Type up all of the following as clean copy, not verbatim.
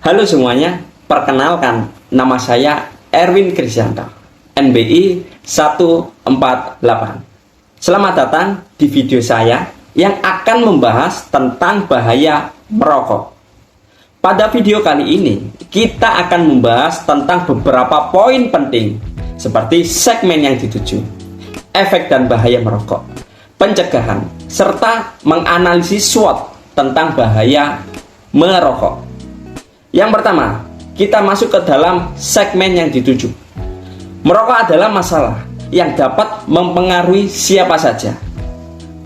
Halo semuanya, perkenalkan nama saya Erwin Krisyanto, NBI 148. Selamat datang di video saya yang akan membahas tentang bahaya merokok. Pada video kali ini, kita akan membahas tentang beberapa poin penting seperti segmen yang dituju, efek dan bahaya merokok, pencegahan, serta menganalisis SWOT tentang bahaya merokok. Yang pertama, kita masuk ke dalam segmen yang dituju. Merokok adalah masalah yang dapat mempengaruhi siapa saja.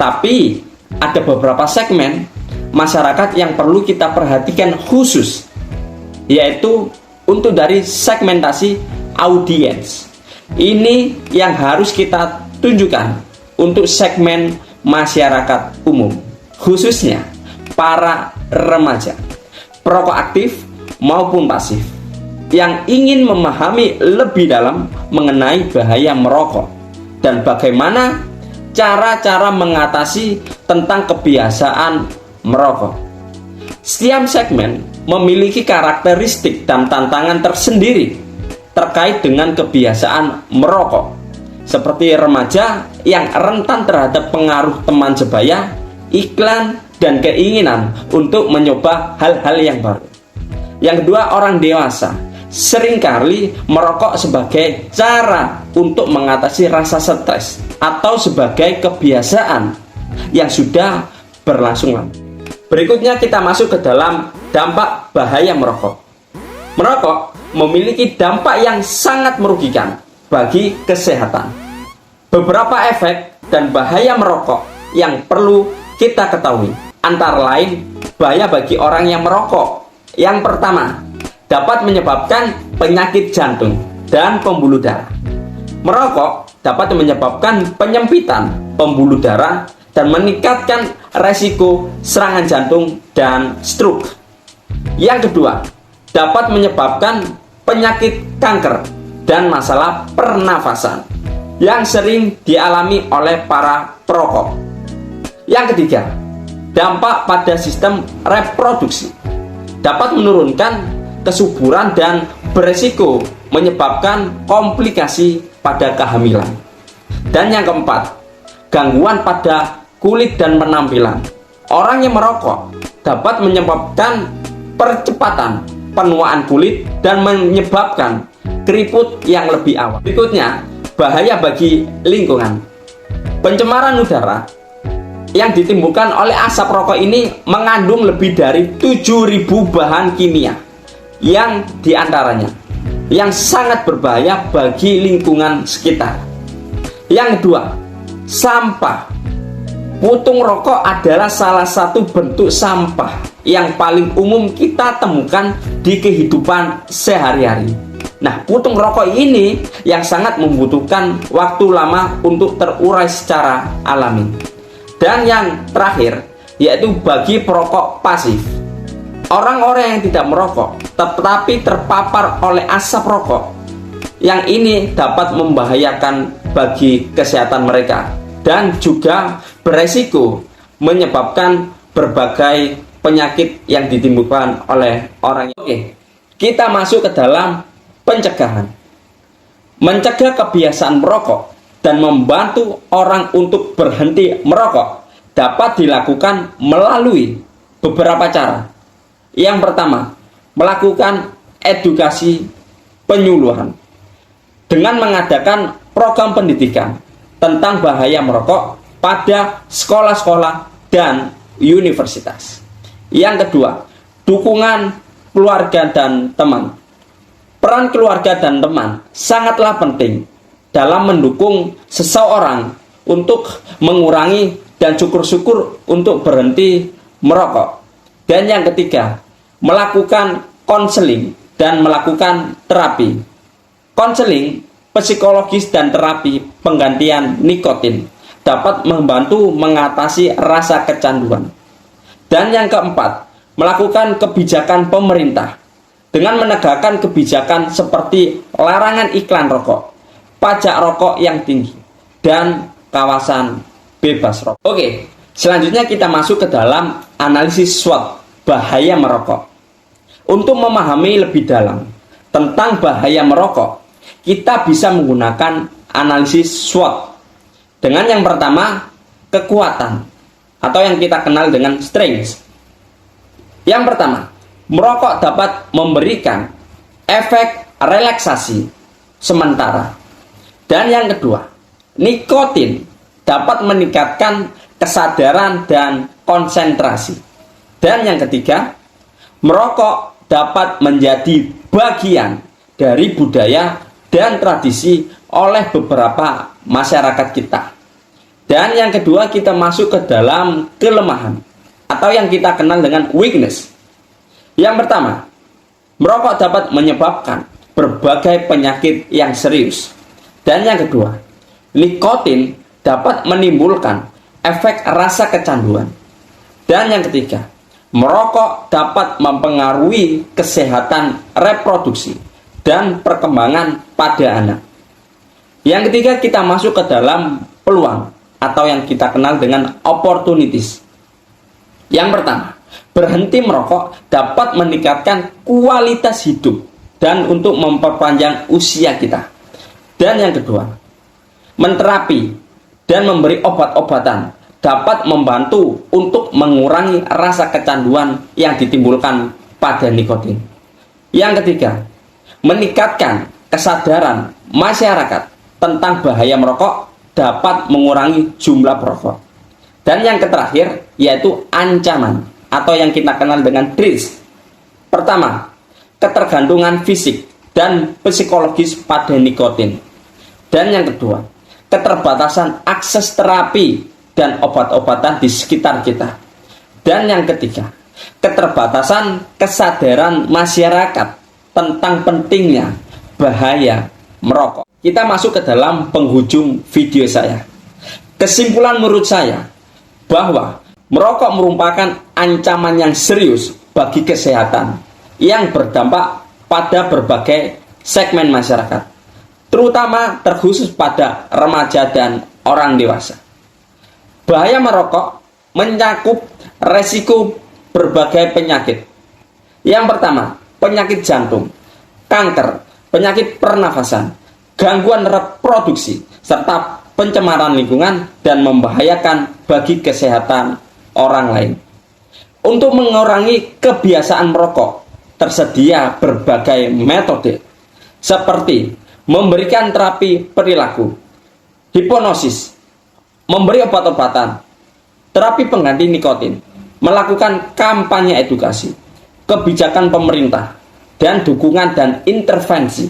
Tapi, ada beberapa segmen masyarakat yang perlu kita perhatikan khusus, yaitu untuk dari segmentasi audiens. Ini yang harus kita tunjukkan untuk segmen masyarakat umum, khususnya para remaja, perokok aktif maupun pasif, yang ingin memahami lebih dalam mengenai bahaya merokok dan bagaimana cara-cara mengatasi tentang kebiasaan merokok. Setiap segmen memiliki karakteristik dan tantangan tersendiri terkait dengan kebiasaan merokok, seperti remaja yang rentan terhadap pengaruh teman sebaya, iklan, dan keinginan untuk mencoba hal-hal yang baru. Yang kedua, orang dewasa seringkali merokok sebagai cara untuk mengatasi rasa stres atau sebagai kebiasaan yang sudah berlangsung lama. Berikutnya kita masuk ke dalam dampak bahaya merokok. Merokok memiliki dampak yang sangat merugikan bagi kesehatan. Beberapa efek dan bahaya merokok yang perlu kita ketahui, antara lain bahaya bagi orang yang merokok. Yang pertama, dapat menyebabkan penyakit jantung dan pembuluh darah. Merokok dapat menyebabkan penyempitan pembuluh darah dan meningkatkan resiko serangan jantung dan stroke. Yang kedua, dapat menyebabkan penyakit kanker dan masalah pernafasan yang sering dialami oleh para perokok. Yang ketiga, dampak pada sistem reproduksi, dapat menurunkan kesuburan dan beresiko menyebabkan komplikasi pada kehamilan. Dan yang keempat, gangguan pada kulit dan penampilan. Orang yang merokok dapat menyebabkan percepatan penuaan kulit dan menyebabkan keriput yang lebih awal. Berikutnya, bahaya bagi lingkungan. Pencemaran udara yang ditimbulkan oleh asap rokok ini mengandung lebih dari 7.000 bahan kimia yang diantaranya yang sangat berbahaya bagi lingkungan sekitar. Yang kedua, sampah. Puntung rokok adalah salah satu bentuk sampah yang paling umum kita temukan di kehidupan sehari-hari. Nah, puntung rokok ini yang sangat membutuhkan waktu lama untuk terurai secara alami. Dan yang terakhir, yaitu bagi perokok pasif. Orang-orang yang tidak merokok tetapi terpapar oleh asap rokok, yang ini dapat membahayakan bagi kesehatan mereka dan juga beresiko menyebabkan berbagai penyakit yang ditimbulkan oleh orang. Oke, kita masuk ke dalam pencegahan. Mencegah kebiasaan merokok dan membantu orang untuk berhenti merokok dapat dilakukan melalui beberapa cara. Yang pertama, melakukan edukasi penyuluhan dengan mengadakan program pendidikan tentang bahaya merokok pada sekolah-sekolah dan universitas. Yang kedua, dukungan keluarga dan teman. Peran keluarga dan teman sangatlah penting dalam mendukung seseorang untuk mengurangi dan syukur-syukur untuk berhenti merokok. Dan yang ketiga, melakukan konseling dan melakukan terapi. Konseling psikologis dan terapi penggantian nikotin dapat membantu mengatasi rasa kecanduan. Dan yang keempat, melakukan kebijakan pemerintah dengan menegakkan kebijakan seperti larangan iklan rokok, pajak rokok yang tinggi, dan kawasan bebas rokok. Oke, selanjutnya kita masuk ke dalam analisis SWOT bahaya merokok. Untuk memahami lebih dalam tentang bahaya merokok, kita bisa menggunakan analisis SWOT. Dengan yang pertama, kekuatan atau yang kita kenal dengan strengths. Yang pertama, merokok dapat memberikan efek relaksasi sementara. Dan yang kedua, nikotin dapat meningkatkan kesadaran dan konsentrasi. Dan yang ketiga, merokok dapat menjadi bagian dari budaya dan tradisi oleh beberapa masyarakat kita. Dan yang kedua, kita masuk ke dalam kelemahan atau yang kita kenal dengan weakness. Yang pertama, merokok dapat menyebabkan berbagai penyakit yang serius. Dan yang kedua, nikotin dapat menimbulkan efek rasa kecanduan. Dan yang ketiga, merokok dapat mempengaruhi kesehatan reproduksi dan perkembangan pada anak. Yang ketiga, kita masuk ke dalam peluang atau yang kita kenal dengan opportunities. Yang pertama, berhenti merokok dapat meningkatkan kualitas hidup dan untuk memperpanjang usia kita. Dan yang kedua, menterapi dan memberi obat-obatan dapat membantu untuk mengurangi rasa kecanduan yang ditimbulkan pada nikotin. Yang ketiga, meningkatkan kesadaran masyarakat tentang bahaya merokok dapat mengurangi jumlah perokok. Dan yang terakhir, yaitu ancaman atau yang kita kenal dengan risk. Pertama, ketergantungan fisik dan psikologis pada nikotin. Dan yang kedua, keterbatasan akses terapi dan obat-obatan di sekitar kita. Dan yang ketiga, keterbatasan kesadaran masyarakat tentang pentingnya bahaya merokok. Kita masuk ke dalam penghujung video saya. Kesimpulan menurut saya bahwa merokok merupakan ancaman yang serius bagi kesehatan yang berdampak pada berbagai segmen masyarakat, terutama terkhusus pada remaja dan orang dewasa. Bahaya merokok mencakup resiko berbagai penyakit. Yang pertama, penyakit jantung, kanker, penyakit pernafasan, gangguan reproduksi, serta pencemaran lingkungan dan membahayakan bagi kesehatan orang lain. Untuk mengurangi kebiasaan merokok, tersedia berbagai metode seperti memberikan terapi perilaku, hipnosis, memberi obat-obatan, terapi pengganti nikotin, melakukan kampanye edukasi, kebijakan pemerintah, dan dukungan dan intervensi,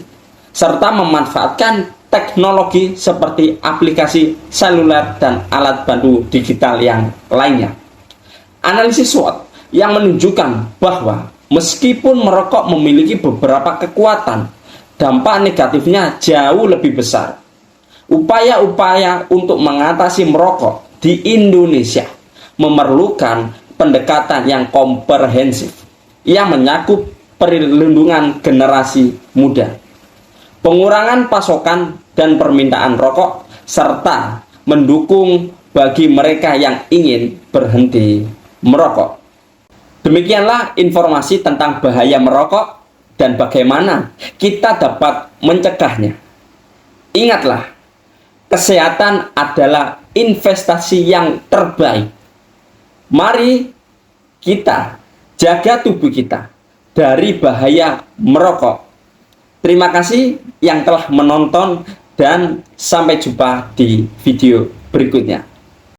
serta memanfaatkan teknologi seperti aplikasi seluler dan alat bantu digital yang lainnya. Analisis SWOT yang menunjukkan bahwa meskipun merokok memiliki beberapa kekuatan, dampak negatifnya jauh lebih besar. Upaya-upaya untuk mengatasi merokok di Indonesia memerlukan pendekatan yang komprehensif yang menyakup perlindungan generasi muda, pengurangan pasokan dan permintaan rokok, serta mendukung bagi mereka yang ingin berhenti merokok. Demikianlah informasi tentang bahaya merokok dan bagaimana kita dapat mencegahnya. Ingatlah, kesehatan adalah investasi yang terbaik. Mari kita jaga tubuh kita dari bahaya merokok. Terima kasih yang telah menonton dan sampai jumpa di video berikutnya.